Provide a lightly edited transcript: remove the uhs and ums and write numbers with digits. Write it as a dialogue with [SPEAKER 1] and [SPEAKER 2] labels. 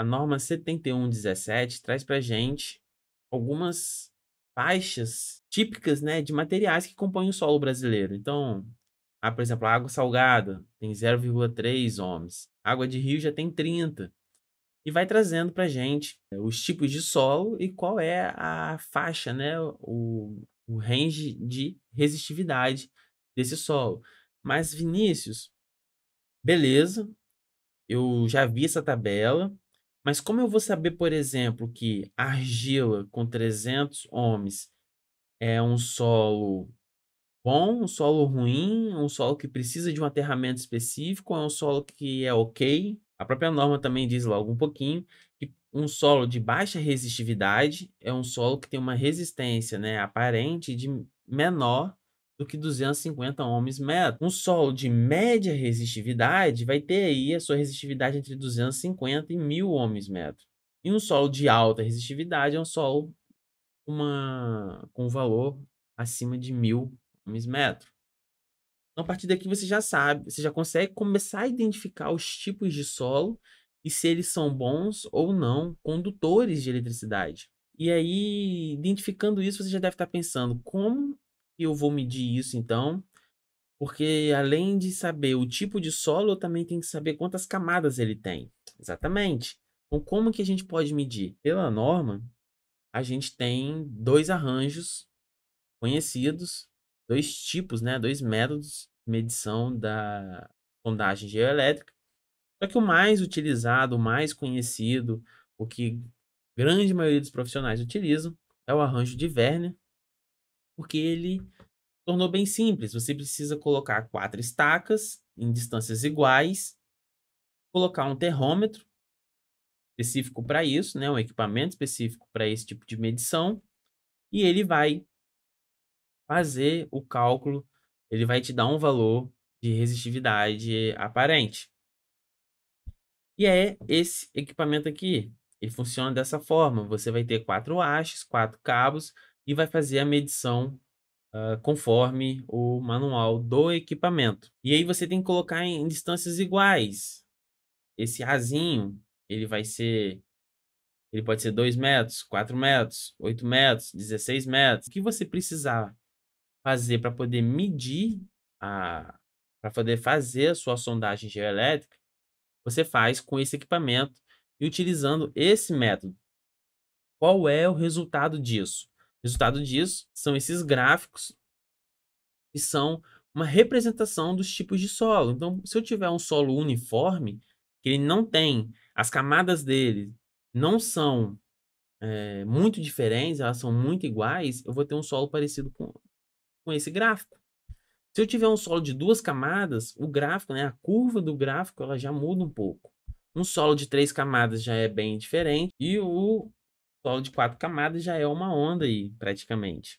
[SPEAKER 1] a norma 7117 traz para gente algumas faixas típicas, né, de materiais que compõem o solo brasileiro. Então, por exemplo, a água salgada tem 0,3 ohms, água de rio já tem 30, e vai trazendo para gente os tipos de solo e qual é a faixa, né, o range de resistividade desse solo. Mas, Vinícius, beleza, eu já vi essa tabela, mas como eu vou saber, por exemplo, que argila com 300 ohms é um solo bom, um solo ruim, um solo que precisa de um aterramento específico, é um solo que é ok? A própria norma também diz logo um pouquinho que um solo de baixa resistividade é um solo que tem uma resistência, né, aparente de menor do que 250 ohms metro. Um solo de média resistividade vai ter aí a sua resistividade entre 250 e 1000 ohms metro. E um solo de alta resistividade é um solo com um valor acima de 1000 ohms metro. Então, a partir daqui você já sabe, você já consegue começar a identificar os tipos de solo e se eles são bons ou não condutores de eletricidade. E aí, identificando isso, você já deve estar pensando, como que eu vou medir isso então? Porque além de saber o tipo de solo, eu também tenho que saber quantas camadas ele tem. Exatamente. Então, como que a gente pode medir? Pela norma, a gente tem dois arranjos conhecidos, dois tipos, né, dois métodos de medição da sondagem geoelétrica. Só que o mais utilizado, o mais conhecido, o que grande maioria dos profissionais utilizam, é o arranjo de Werner, porque ele tornou bem simples. Você precisa colocar 4 estacas em distâncias iguais, colocar um termômetro específico para isso, né, um equipamento específico para esse tipo de medição, e ele vai fazer o cálculo, ele vai te dar um valor de resistividade aparente. E é esse equipamento aqui. Ele funciona dessa forma. Você vai ter 4 hastes, 4 cabos e vai fazer a medição conforme o manual do equipamento. E aí você tem que colocar em distâncias iguais. Esse Azinho, ele pode ser 2 metros, 4 metros, 8 metros, 16 metros. O que você precisar fazer para poder medir para poder fazer a sua sondagem geoelétrica, você faz com esse equipamento e utilizando esse método. Qual é o resultado disso? O resultado disso são esses gráficos que são uma representação dos tipos de solo. Então, se eu tiver um solo uniforme, que ele não tem, as camadas dele não são muito diferentes, elas são muito iguais, eu vou ter um solo parecido com esse gráfico. Se eu tiver um solo de 2 camadas, o gráfico, né, a curva do gráfico, ela já muda um pouco. Um solo de 3 camadas já é bem diferente e o solo de 4 camadas já é uma onda aí, praticamente.